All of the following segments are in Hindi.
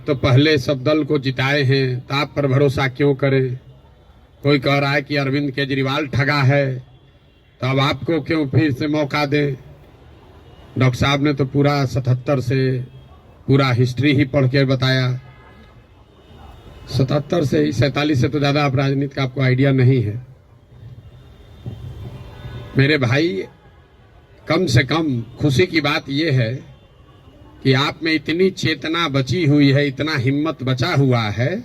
तो पहले सब दल को जिताए हैं तो आप पर भरोसा क्यों करें। कोई कह रहा है कि अरविंद केजरीवाल ठगा है तो अब आपको क्यों फिर से मौका दें। डॉक्टर साहब ने तो पूरा 77 से पूरा हिस्ट्री ही पढ़ के बताया। 77 से ही 47 से तो ज्यादा आप राजनीति का आपको आइडिया नहीं है। मेरे भाई, कम से कम खुशी की बात यह है कि आप में इतनी चेतना बची हुई है, इतना हिम्मत बचा हुआ है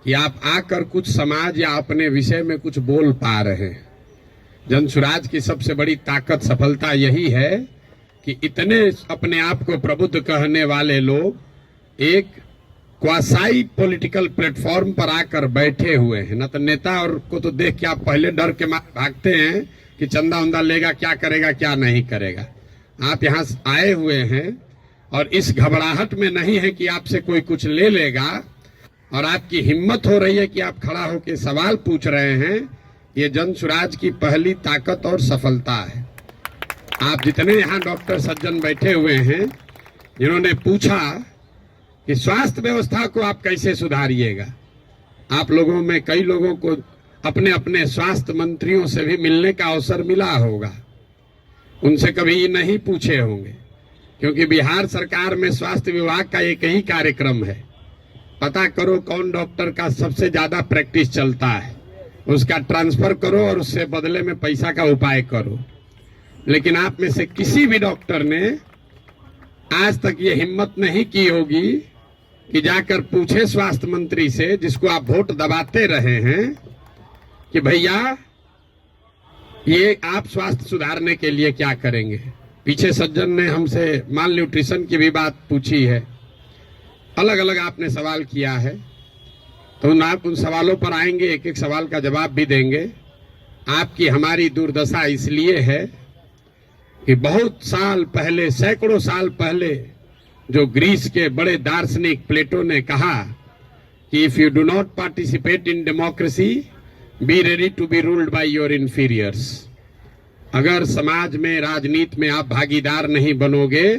कि आप आकर कुछ समाज या अपने विषय में कुछ बोल पा रहे हैं। जनसुराज की सबसे बड़ी ताकत, सफलता यही है कि इतने अपने आप को प्रबुद्ध कहने वाले लोग एक क्वासाई पॉलिटिकल प्लेटफॉर्म पर आकर बैठे हुए हैं। न तो नेता और को तो देख के आप पहले डर के मारे भागते हैं कि चंदा उंदा लेगा, क्या करेगा क्या नहीं करेगा। आप यहाँ आए हुए हैं और इस घबराहट में नहीं है कि आपसे कोई कुछ ले लेगा, और आपकी हिम्मत हो रही है कि आप खड़ा होकर सवाल पूछ रहे हैं। ये जनसुराज की पहली ताकत और सफलता है। आप जितने यहाँ डॉक्टर सज्जन बैठे हुए हैं जिन्होंने पूछा कि स्वास्थ्य व्यवस्था को आप कैसे सुधारिएगा, आप लोगों में कई लोगों को अपने अपने स्वास्थ्य मंत्रियों से भी मिलने का अवसर मिला होगा। उनसे कभी नहीं पूछे होंगे, क्योंकि बिहार सरकार में स्वास्थ्य विभाग का एक ही कार्यक्रम है, पता करो कौन डॉक्टर का सबसे ज्यादा प्रैक्टिस चलता है, उसका ट्रांसफर करो और उससे बदले में पैसा का उपाय करो। लेकिन आप में से किसी भी डॉक्टर ने आज तक ये हिम्मत नहीं की होगी कि जाकर पूछे स्वास्थ्य मंत्री से, जिसको आप वोट दबाते रहे हैं, कि भैया ये आप स्वास्थ्य सुधारने के लिए क्या करेंगे। पीछे सज्जन ने हमसे माल न्यूट्रिशन की भी बात पूछी है, अलग अलग आपने सवाल किया है, तो आप उन सवालों पर आएंगे, एक एक सवाल का जवाब भी देंगे। आपकी हमारी दुर्दशा इसलिए है कि बहुत साल पहले, सैकड़ों साल पहले, जो ग्रीस के बड़े दार्शनिक प्लेटो ने कहा कि if you do not participate in democracy, be ready to be ruled by your inferiors. अगर समाज में, राजनीति में आप भागीदार नहीं बनोगे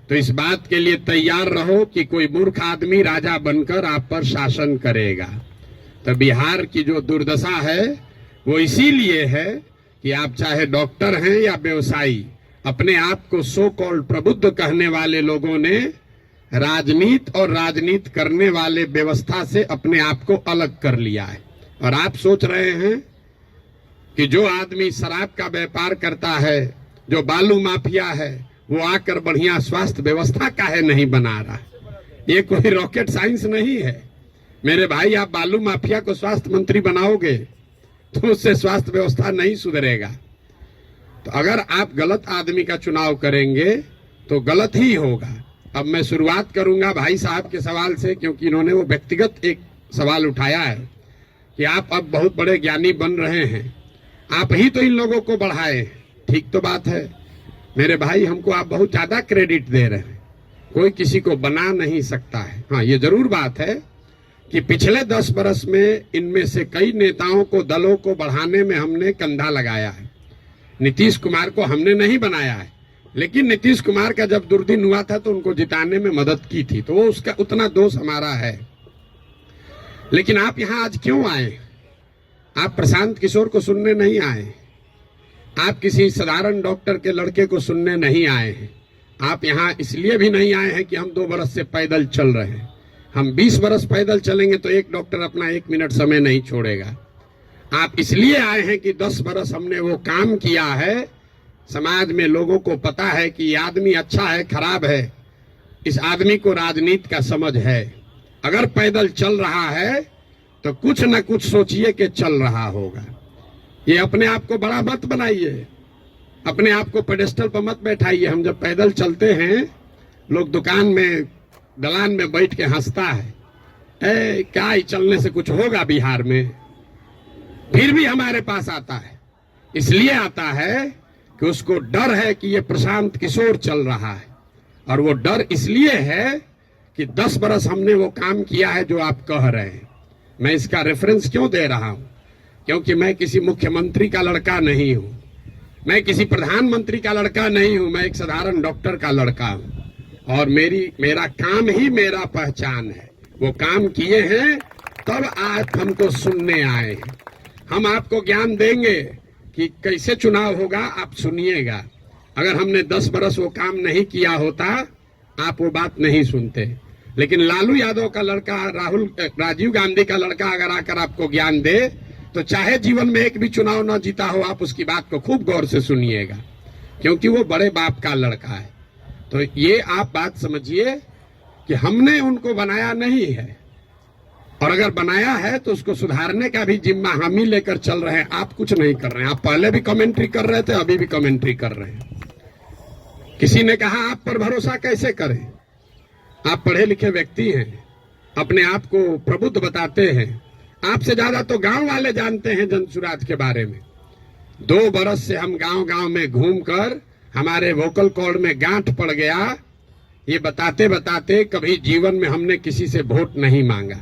तो इस बात के लिए तैयार रहो कि कोई मूर्ख आदमी राजा बनकर आप पर शासन करेगा। तो बिहार की जो दुर्दशा है वो इसीलिए है कि आप चाहे डॉक्टर हैं या व्यवसायी, अपने आप को सो कॉल्ड प्रबुद्ध कहने वाले लोगों ने राजनीति और राजनीति करने वाले व्यवस्था से अपने आप को अलग कर लिया है। और आप सोच रहे हैं कि जो आदमी शराब का व्यापार करता है, जो बालू माफिया है, वो आकर बढ़िया स्वास्थ्य व्यवस्था काहे नहीं बना रहा। ये कोई रॉकेट साइंस नहीं है मेरे भाई। आप बालू माफिया को स्वास्थ्य मंत्री बनाओगे तो उससे स्वास्थ्य व्यवस्था नहीं सुधरेगा। तो अगर आप गलत आदमी का चुनाव करेंगे तो गलत ही होगा। अब मैं शुरुआत करूंगा भाई साहब के सवाल से, क्योंकि इन्होंने वो व्यक्तिगत एक सवाल उठाया है कि आप अब बहुत बड़े ज्ञानी बन रहे हैं, आप ही तो इन लोगों को बढ़ाए। ठीक तो बात है मेरे भाई, हमको आप बहुत ज्यादा क्रेडिट दे रहे हैं। कोई किसी को बना नहीं सकता है। हाँ, ये जरूर बात है कि पिछले 10 बरस में इनमें से कई नेताओं को, दलों को बढ़ाने में हमने कंधा लगाया है। नीतीश कुमार को हमने नहीं बनाया है, लेकिन नीतीश कुमार का जब दुर्दिन हुआ था तो उनको जिताने में मदद की थी, तो वो उसका उतना दोष हमारा है। लेकिन आप यहाँ आज क्यों आए? आप प्रशांत किशोर को सुनने नहीं आए, आप किसी साधारण डॉक्टर के लड़के को सुनने नहीं आए हैं। आप यहाँ इसलिए भी नहीं आए हैं कि हम 2 बरस से पैदल चल रहे हैं। हम 20 बरस पैदल चलेंगे तो एक डॉक्टर अपना 1 मिनट समय नहीं छोड़ेगा। आप इसलिए आए हैं कि 10 बरस हमने वो काम किया है, समाज में लोगों को पता है कि ये आदमी अच्छा है, खराब है, इस आदमी को राजनीति का समझ है। अगर पैदल चल रहा है तो कुछ न कुछ सोचिए कि चल रहा होगा। ये अपने आप को बड़ा मत बनाइए, अपने आप को पेडेस्टल पर मत बैठाइए। हम जब पैदल चलते हैं, लोग दुकान में, दलान में बैठ के हंसता है, क्या ही चलने से कुछ होगा बिहार में। फिर भी हमारे पास आता है, इसलिए आता है कि उसको डर है कि ये प्रशांत किशोर चल रहा है। और वो डर इसलिए है कि 10 बरस हमने वो काम किया है जो आप कह रहे हैं। मैं इसका रेफरेंस क्यों दे रहा हूं? क्योंकि मैं किसी मुख्यमंत्री का लड़का नहीं हूं, मैं किसी प्रधानमंत्री का लड़का नहीं हूं, मैं एक साधारण डॉक्टर का लड़का हूं। और मेरा काम ही मेरा पहचान है। वो काम किए हैं, तब आज हमको सुनने आए हैं। हम आपको ज्ञान देंगे कि कैसे चुनाव होगा, आप सुनिएगा। अगर हमने 10 बरस वो काम नहीं किया होता, आप वो बात नहीं सुनते। लेकिन लालू यादव का लड़का, राजीव गांधी का लड़का अगर आकर आपको ज्ञान दे, तो चाहे जीवन में एक भी चुनाव न जीता हो, आप उसकी बात को खूब गौर से सुनिएगा, क्योंकि वो बड़े बाप का लड़का है। तो ये आप बात समझिए कि हमने उनको बनाया नहीं है, और अगर बनाया है तो उसको सुधारने का भी जिम्मा हम ही लेकर चल रहे हैं। आप कुछ नहीं कर रहे हैं। आप पहले भी कमेंट्री कर रहे थे, अभी भी कमेंट्री कर रहे हैं। किसी ने कहा आप पर भरोसा कैसे करें? आप पढ़े लिखे व्यक्ति हैं, अपने आप को प्रबुद्ध बताते हैं। आपसे ज्यादा तो गांव वाले जानते हैं जनसुराज के बारे में। 2 बरस से हम गांव गांव में घूमकर हमारे वोकल कॉर्ड में गांठ पड़ गया। ये बताते बताते कभी जीवन में हमने किसी से वोट नहीं मांगा।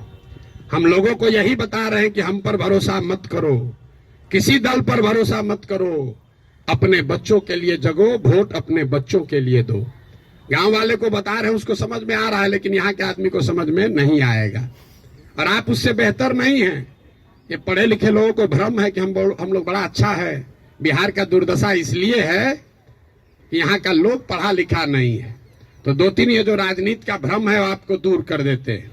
हम लोगों को यही बता रहे हैं कि हम पर भरोसा मत करो, किसी दल पर भरोसा मत करो, अपने बच्चों के लिए जगो, वोट अपने बच्चों के लिए दो। गांव वाले को बता रहे हैं, उसको समझ में आ रहा है, लेकिन यहाँ के आदमी को समझ में नहीं आएगा। और आप उससे बेहतर नहीं हैं। ये पढ़े लिखे लोगों को भ्रम है कि हम लोग बड़ा अच्छा है। बिहार का दुर्दशा इसलिए है कि यहाँ का लोग पढ़ा लिखा नहीं है। तो 2-3 ये जो राजनीति का भ्रम है, वो आपको दूर कर देते हैं।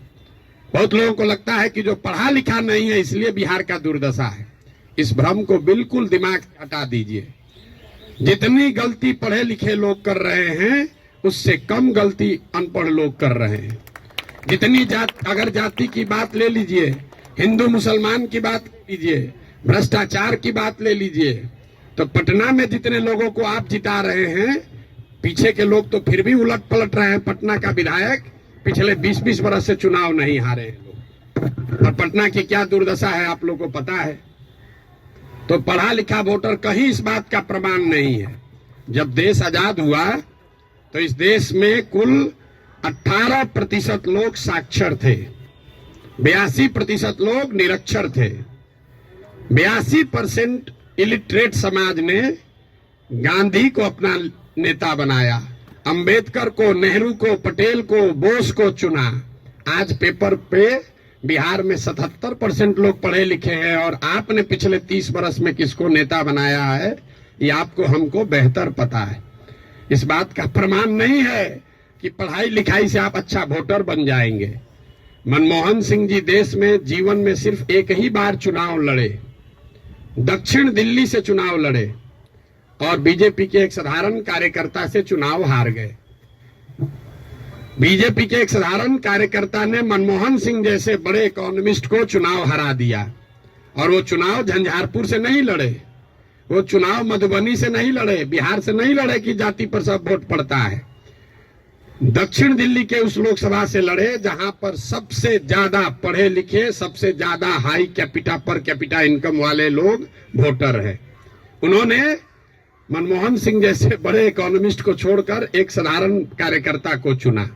बहुत लोगों को लगता है कि जो पढ़ा लिखा नहीं है इसलिए बिहार का दुर्दशा है। इस भ्रम को बिल्कुल दिमाग से हटा दीजिए। जितनी गलती पढ़े लिखे लोग कर रहे हैं, उससे कम गलती अनपढ़ लोग कर रहे हैं। जितनी अगर जाति की बात ले लीजिए, हिंदू मुसलमान की बात ले लीजिए, भ्रष्टाचार की बात ले लीजिए, तो पटना में जितने लोगों को आप जिता रहे हैं, पीछे के लोग तो फिर भी उलट पलट रहे हैं। पटना का विधायक पिछले 20-20 बरस से चुनाव नहीं हारे हैं लोग। और पटना की क्या दुर्दशा है आप लोगों को पता है। तो पढ़ा लिखा वोटर कहीं इस बात का प्रमाण नहीं है। जब देश आजाद हुआ तो इस देश में कुल 18% लोग साक्षर थे, 82% लोग निरक्षर थे। 82% इलिटरेट समाज ने गांधी को अपना नेता बनाया, अंबेडकर को, नेहरू को, पटेल को, बोस को चुना। आज पेपर पे बिहार में 77% लोग पढ़े लिखे हैं, और आपने पिछले 30 बरस में किसको नेता बनाया है, ये आपको हमको बेहतर पता है। इस बात का प्रमाण नहीं है कि पढ़ाई लिखाई से आप अच्छा वोटर बन जाएंगे। मनमोहन सिंह जी देश में जीवन में सिर्फ एक ही बार चुनाव लड़े, दक्षिण दिल्ली से चुनाव लड़े, और बीजेपी के एक साधारण कार्यकर्ता से चुनाव हार गए। बीजेपी के एक साधारण कार्यकर्ता ने मनमोहन सिंह जैसे बड़े इकोनॉमिस्ट को चुनाव हरा दिया। और वो चुनाव झंझारपुर से नहीं लड़े, वो चुनाव मधुबनी से नहीं लड़े, बिहार से नहीं लड़े कि जाति पर सब वोट पड़ता है। दक्षिण दिल्ली के उस लोकसभा से लड़े जहां पर सबसे ज्यादा पढ़े लिखे, सबसे ज्यादा हाई पर कैपिटा इनकम वाले लोग वोटर हैं। उन्होंने मनमोहन सिंह जैसे बड़े इकोनॉमिस्ट को छोड़कर एक साधारण कार्यकर्ता को चुना।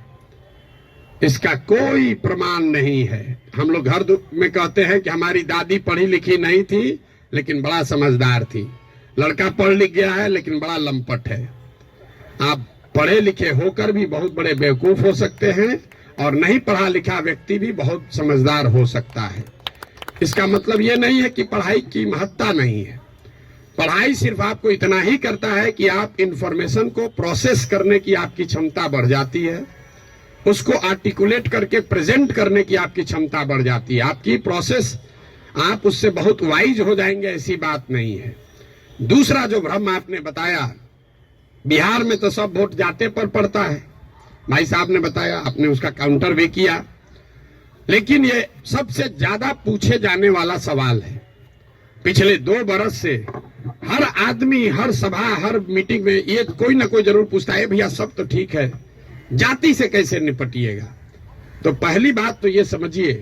इसका कोई प्रमाण नहीं है। हम लोग घर में कहते हैं कि हमारी दादी पढ़ी लिखी नहीं थी लेकिन बड़ा समझदार थी। लड़का पढ़ लिख गया है लेकिन बड़ा लंपट है। आप पढ़े लिखे होकर भी बहुत बड़े बेवकूफ हो सकते हैं, और नहीं पढ़ा लिखा व्यक्ति भी बहुत समझदार हो सकता है। इसका मतलब ये नहीं है कि पढ़ाई की महत्ता नहीं है। पढ़ाई सिर्फ आपको इतना ही करता है कि आप इंफॉर्मेशन को प्रोसेस करने की आपकी क्षमता बढ़ जाती है, उसको आर्टिकुलेट करके प्रेजेंट करने की आपकी क्षमता बढ़ जाती है। आपकी प्रोसेस, आप उससे बहुत वाइज हो जाएंगे, ऐसी बात नहीं है। दूसरा जो भ्रम आपने बताया, बिहार में तो सब वोट जाते पर पड़ता है, भाई साहब ने बताया, आपने उसका काउंटर भी किया। लेकिन ये सबसे ज्यादा पूछे जाने वाला सवाल है। पिछले 2 बरस से हर आदमी, हर सभा, हर मीटिंग में ये कोई ना कोई जरूर पूछता है, भैया सब तो ठीक है, जाति से कैसे निपटिएगा। तो पहली बात तो ये समझिए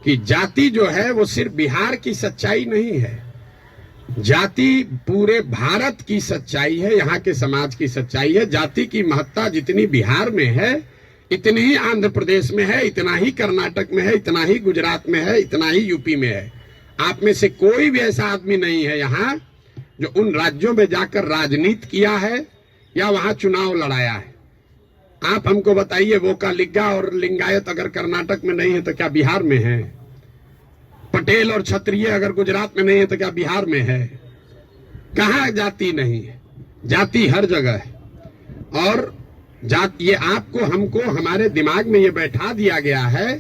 कि जाति जो है वो सिर्फ बिहार की सच्चाई नहीं है, जाति पूरे भारत की सच्चाई है, यहाँ के समाज की सच्चाई है। जाति की महत्ता जितनी बिहार में है, इतनी ही आंध्र प्रदेश में है, इतना ही कर्नाटक में है, इतना ही गुजरात में है, इतना ही यूपी में है। आप में से कोई भी ऐसा आदमी नहीं है यहाँ जो उन राज्यों में जाकर राजनीति किया है या वहां चुनाव लड़ाया है। आप हमको बताइए, वोकालिगा और लिंगायत अगर कर्नाटक में नहीं है तो क्या बिहार में है? पटेल और क्षत्रिय अगर गुजरात में नहीं है तो क्या बिहार में है? कहाँ जाति नहीं है? जाति हर जगह है। और ये आपको हमको हमारे दिमाग में ये बैठा दिया गया है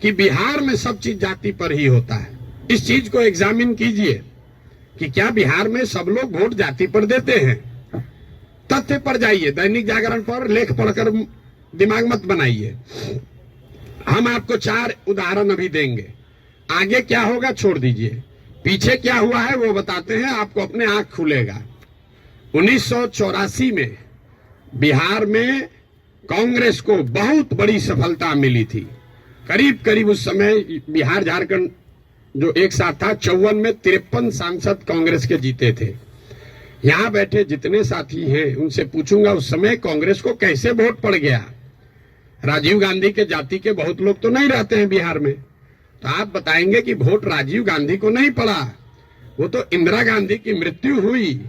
कि बिहार में सब चीज जाति पर ही होता है। इस चीज को एग्जामिन कीजिए कि क्या बिहार में सब लोग वोट जाति पर देते हैं? तथ्य पर जाइए, दैनिक जागरण पर लेख पढ़कर दिमाग मत बनाइए। हम आपको 4 उदाहरण अभी देंगे। आगे क्या होगा छोड़ दीजिए, पीछे क्या हुआ है वो बताते हैं, आपको अपने आंख खुलेगा। 1984 में बिहार में कांग्रेस को बहुत बड़ी सफलता मिली थी। करीब करीब उस समय बिहार झारखंड जो एक साथ था, 54 में 53 सांसद कांग्रेस के जीते थे। यहां बैठे जितने साथी हैं उनसे पूछूंगा उस समय कांग्रेस को कैसे वोट पड़ गया। राजीव गांधी के जाति के बहुत लोग तो नहीं रहते हैं बिहार में, तो आप बताएंगे कि वोट राजीव गांधी को नहीं पड़ा, वो तो इंदिरा गांधी की मृत्यु हुई।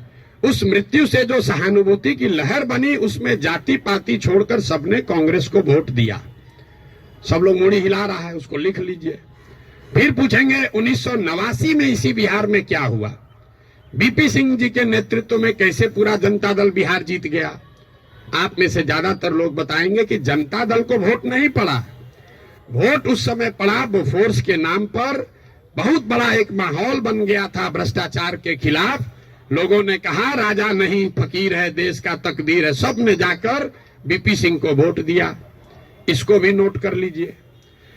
उस मृत्यु से जो सहानुभूति की लहर बनी, उसमें जाति पाति छोड़कर सबने कांग्रेस को वोट दिया। सब लोग मुड़ी हिला रहा है, उसको लिख लीजिए। फिर पूछेंगे 1989 में इसी बिहार में क्या हुआ? बीपी सिंह जी के नेतृत्व में कैसे पूरा जनता दल बिहार जीत गया? आप में से ज्यादातर लोग बताएंगे कि जनता दल को वोट नहीं पड़ा। वोट उस समय पड़ा बोफोर्स के नाम पर। बहुत बड़ा एक माहौल बन गया था भ्रष्टाचार के खिलाफ। लोगों ने कहा राजा नहीं फकीर है, देश का तकदीर है। सब ने जाकर बीपी सिंह को वोट दिया। इसको भी नोट कर लीजिए।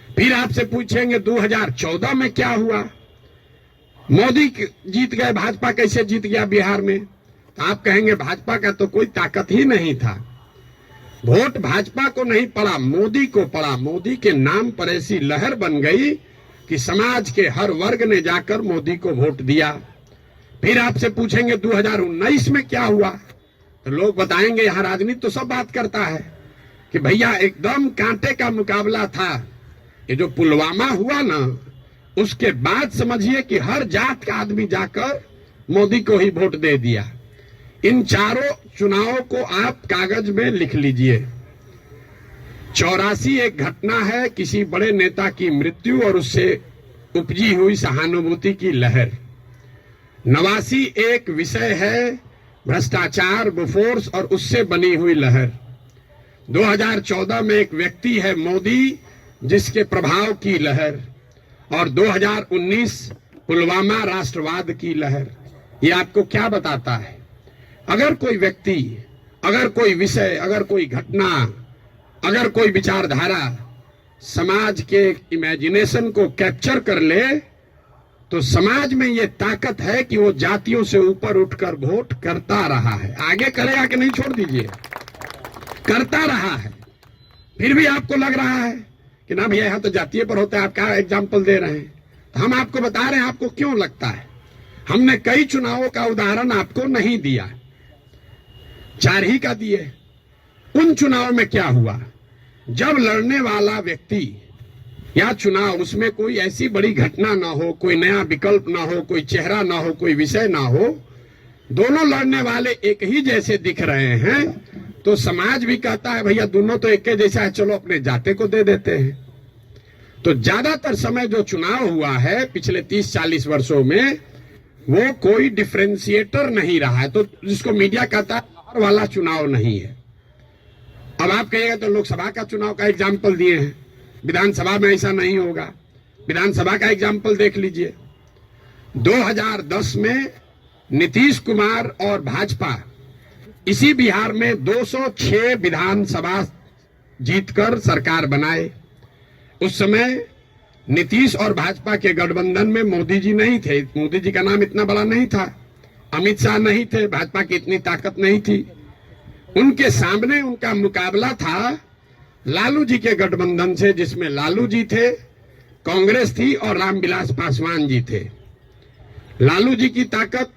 फिर आपसे पूछेंगे 2014 में क्या हुआ? मोदी जीत गए, भाजपा कैसे जीत गया बिहार में? तो आप कहेंगे भाजपा का तो कोई ताकत ही नहीं था। वोट भाजपा को नहीं पड़ा, मोदी को पड़ा। मोदी के नाम पर ऐसी लहर बन गई कि समाज के हर वर्ग ने जाकर मोदी को वोट दिया। फिर आपसे पूछेंगे 2019 में क्या हुआ? तो लोग बताएंगे यहां राजनीति तो सब बात करता है कि भैया एकदम कांटे का मुकाबला था। ये जो पुलवामा हुआ ना, उसके बाद समझिए कि हर जात का आदमी जाकर मोदी को ही वोट दे दिया। इन चारों चुनावों को आप कागज में लिख लीजिए। 84 एक घटना है, किसी बड़े नेता की मृत्यु और उससे उपजी हुई सहानुभूति की लहर। 89 एक विषय है, भ्रष्टाचार, बोफोर्स और उससे बनी हुई लहर। 2014 में एक व्यक्ति है मोदी, जिसके प्रभाव की लहर। और 2019 पुलवामा राष्ट्रवाद की लहर। ये आपको क्या बताता है? अगर कोई व्यक्ति, अगर कोई विषय, अगर कोई घटना, अगर कोई विचारधारा समाज के इमेजिनेशन को कैप्चर कर ले, तो समाज में ये ताकत है कि वो जातियों से ऊपर उठकर वोट करता रहा है। आगे करेगा कि नहीं छोड़ दीजिए, करता रहा है। फिर भी आपको लग रहा है कि ना भैया यहाँ तो जातीय पर होता है, आप क्या एग्जाम्पल दे रहे हैं? तो हम आपको बता रहे हैं आपको क्यों लगता है। हमने कई चुनावों का उदाहरण आपको नहीं दिया, 4 ही का दिए। उन चुनाव में क्या हुआ? जब लड़ने वाला व्यक्ति या चुनाव, उसमें कोई ऐसी बड़ी घटना ना हो, कोई नया विकल्प ना हो, कोई चेहरा ना हो, कोई विषय ना हो, दोनों लड़ने वाले एक ही जैसे दिख रहे हैं, तो समाज भी कहता है भैया दोनों तो एक जैसा है, चलो अपने जाते को दे देते हैं। तो ज्यादातर समय जो चुनाव हुआ है पिछले 30-40 वर्षों में, वो कोई डिफरेंशिएटर नहीं रहा है। तो जिसको मीडिया कहता है लहर वाला चुनाव नहीं है। अब आप कहिएगा तो लोकसभा का चुनाव का एग्जाम्पल दिए हैं, विधानसभा में ऐसा नहीं होगा। विधानसभा का एग्जाम्पल देख लीजिए। 2010 में नीतीश कुमार और भाजपा इसी बिहार में 206 विधानसभा जीतकर सरकार बनाए। उस समय नीतीश और भाजपा के गठबंधन में मोदी जी नहीं थे। मोदी जी का नाम इतना बड़ा नहीं था, अमित शाह नहीं थे, भाजपा की इतनी ताकत नहीं थी। उनके सामने उनका मुकाबला था लालू जी के गठबंधन से, जिसमें लालू जी थे, कांग्रेस थी और रामविलास पासवान जी थे। लालू जी की ताकत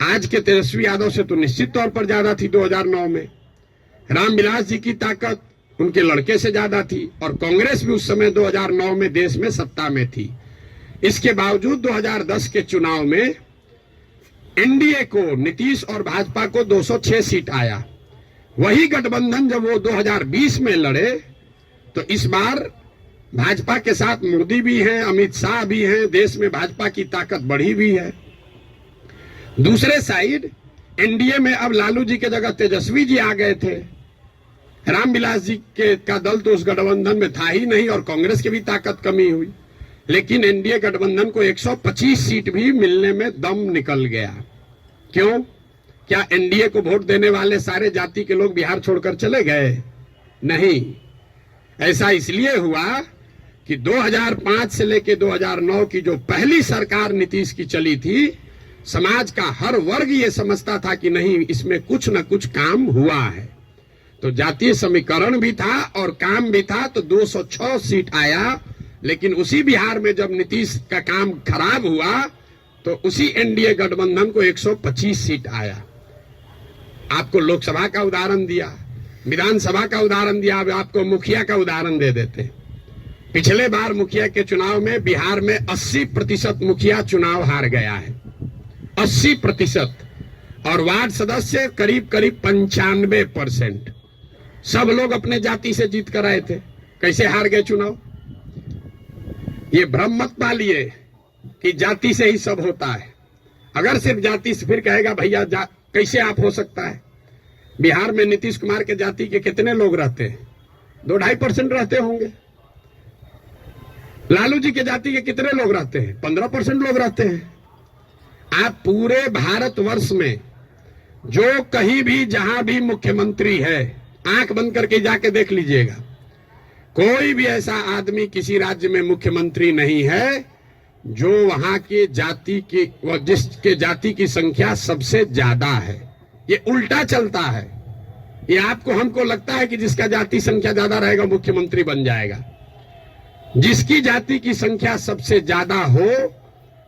आज के तेजस्वी यादव से तो निश्चित तौर पर ज्यादा थी 2009 में। रामविलास जी की ताकत उनके लड़के से ज्यादा थी, और कांग्रेस भी उस समय 2009 में देश में सत्ता में थी। इसके बावजूद 2010 के चुनाव में एनडीए को, नीतीश और भाजपा को 206 सीट आया। वही गठबंधन जब वो 2020 में लड़े तो इस बार भाजपा के साथ मोदी भी हैं, अमित शाह भी हैं, देश में भाजपा की ताकत बढ़ी भी है। दूसरे साइड एनडीए में अब लालू जी के जगह तेजस्वी जी आ गए थे। रामविलास जी का दल तो उस गठबंधन में था ही नहीं और कांग्रेस की भी ताकत कमी हुई, लेकिन एनडीए गठबंधन को 125 सीट भी मिलने में दम निकल गया। क्यों? क्या एनडीए को वोट देने वाले सारे जाति के लोग बिहार छोड़कर चले गए? नहीं, ऐसा इसलिए हुआ कि 2005 से लेकर 2009 की जो पहली सरकार नीतीश की चली थी, समाज का हर वर्ग ये समझता था कि नहीं, इसमें कुछ न कुछ काम हुआ है। तो जातीय समीकरण भी था और काम भी था, तो 206 सीट आया। लेकिन उसी बिहार में जब नीतीश का काम खराब हुआ तो उसी एनडीए गठबंधन को 125 सीट आया। आपको लोकसभा का उदाहरण दिया, विधानसभा का उदाहरण दिया, अब आपको मुखिया का उदाहरण दे देते। पिछले बार मुखिया के चुनाव में बिहार में 80% मुखिया चुनाव हार गया है, 80%, और वार्ड सदस्य करीब करीब 95%। सब लोग अपने जाति से जीत कर आए थे। कैसे हार गए चुनाव? ये भ्रम मत पालिए कि जाति से ही सब होता है। अगर सिर्फ जाति से, फिर कहेगा भैया कैसे आप हो सकता है? बिहार में नीतीश कुमार के जाति के कितने लोग रहते हैं? 2-2.5% रहते होंगे। लालू जी के जाति के कितने लोग रहते हैं? 15% लोग रहते हैं। आप पूरे भारतवर्ष में जो कहीं भी जहां भी मुख्यमंत्री है, आंख बंद करके जाके देख लीजिएगा, कोई भी ऐसा आदमी किसी राज्य में मुख्यमंत्री नहीं है जो वहां के जाति की, जिसके जाति की संख्या सबसे ज्यादा है। ये उल्टा चलता है। ये आपको हमको लगता है कि जिसका जाति संख्या ज्यादा रहेगा मुख्यमंत्री बन जाएगा। जिसकी जाति की संख्या सबसे ज्यादा हो,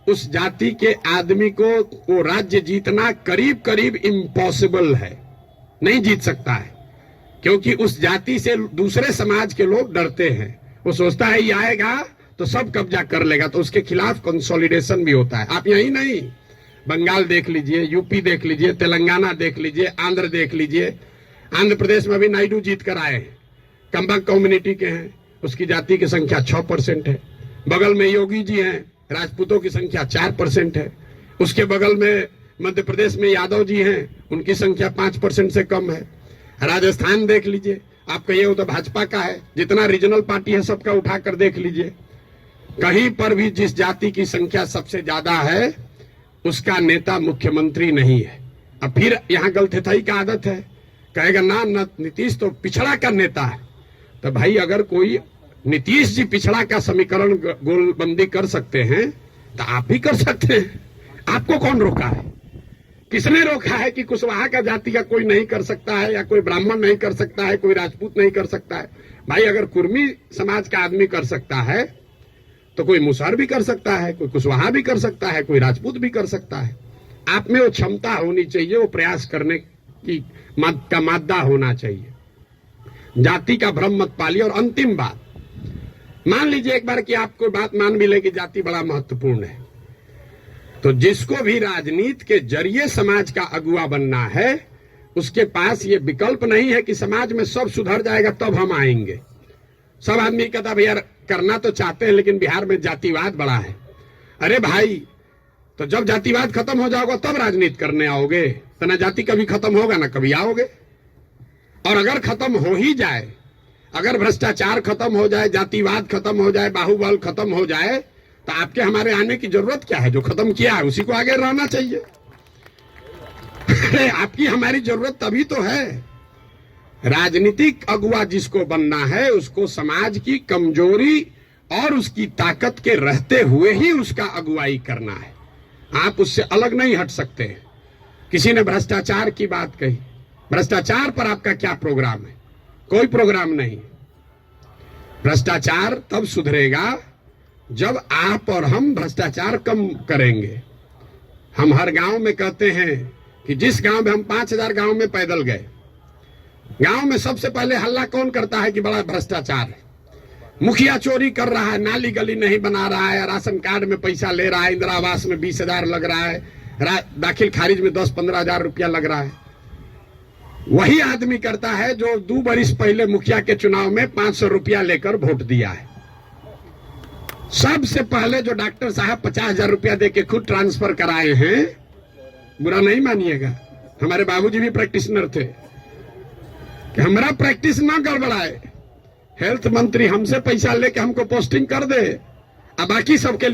उस जाति के आदमी को वो राज्य जीतना करीब करीब इम्पॉसिबल है, नहीं जीत सकता है। क्योंकि उस जाति से दूसरे समाज के लोग डरते हैं। वो सोचता है ये आएगा तो सब कब्जा कर लेगा, तो उसके खिलाफ कंसोलिडेशन भी होता है। आप यही नहीं, बंगाल देख लीजिए, यूपी देख लीजिए, तेलंगाना देख लीजिए, आंध्र देख लीजिए। आंध्र प्रदेश में भी नायडू जीत कर आए, कंबक कम्युनिटी के हैं, उसकी जाति की संख्या 6% है। बगल में योगी जी हैं, राजपूतों की संख्या 4% है। उसके बगल में मध्य प्रदेश में यादव जी हैं, उनकी संख्या 5% से कम है। राजस्थान देख लीजिए, आप कहिए वो तो भाजपा का है, जितना रीजनल पार्टी है सबका उठाकर देख लीजिए, कहीं पर भी जिस जाति की संख्या सबसे ज्यादा है उसका नेता मुख्यमंत्री नहीं है। अब फिर यहाँ गलथेथाई का आदत है, कहेगा ना नीतीश तो पिछड़ा का नेता है। तो भाई अगर कोई नीतीश जी पिछड़ा का समीकरण गोलबंदी कर सकते हैं तो आप भी कर सकते हैं। आपको कौन रोका है? किसने रोका है कि कुशवाहा का जाति का कोई नहीं कर सकता है, या कोई ब्राह्मण नहीं कर सकता है, कोई राजपूत नहीं कर सकता है? भाई अगर कुर्मी समाज का आदमी कर सकता है तो कोई मुसहर भी कर सकता है, कोई कुशवाहा भी कर सकता है, कोई राजपूत भी कर सकता है। आप में वो क्षमता होनी चाहिए, वो प्रयास करने की का मादा होना चाहिए। जाति का भ्रम मत पालिए। और अंतिम बात, मान लीजिए एक बार कि आपको बात मान भी ले कि जाति बड़ा महत्वपूर्ण है, तो जिसको भी राजनीति के जरिए समाज का अगुवा बनना है, उसके पास ये विकल्प नहीं है कि समाज में सब सुधर जाएगा तब हम आएंगे। सब आदमी कहता भैया करना तो चाहते हैं लेकिन बिहार में जातिवाद बड़ा है। अरे भाई, तो जब जातिवाद खत्म हो जाओगे तब राजनीति करने आओगे, तो ना जाति कभी खत्म होगा ना कभी आओगे। और अगर खत्म हो ही जाए, अगर भ्रष्टाचार खत्म हो जाए, जातिवाद खत्म हो जाए, बाहुबल खत्म हो जाए, तो आपके हमारे आने की जरूरत क्या है? जो खत्म किया है उसी को आगे रहना चाहिए। अरे आपकी हमारी जरूरत तभी तो है। राजनीतिक अगुवा जिसको बनना है उसको समाज की कमजोरी और उसकी ताकत के रहते हुए ही उसका अगुवाई करना है। आप उससे अलग नहीं हट सकते। किसी ने भ्रष्टाचार की बात कही, भ्रष्टाचार पर आपका क्या प्रोग्राम है? कोई प्रोग्राम नहीं। भ्रष्टाचार तब सुधरेगा जब आप और हम भ्रष्टाचार कम करेंगे। हम हर गांव में कहते हैं कि जिस गांव में हम 5000 गांव में पैदल गए, गांव में सबसे पहले हल्ला कौन करता है कि बड़ा भ्रष्टाचार है, मुखिया चोरी कर रहा है, नाली गली नहीं बना रहा है, राशन कार्ड में पैसा ले रहा है, इंदिरा आवास में 20,000 लग रहा है, दाखिल खारिज में 10-15 हजार रुपया लग रहा है। वही आदमी करता है जो 2 बरिस पहले मुखिया के चुनाव में 500 रुपया लेकर वोट दिया है। सबसे पहले जो डॉक्टर साहब 50,000 रुपया देके खुद ट्रांसफर कराए हैं, बुरा नहीं मानिएगा, हमारे बाबूजी भी प्रैक्टिशनर थे, कि हमारा प्रैक्टिस ना गड़बड़ाए, हेल्थ मंत्री हमसे पैसा लेके हमको पोस्टिंग कर दे, अब बाकी सबके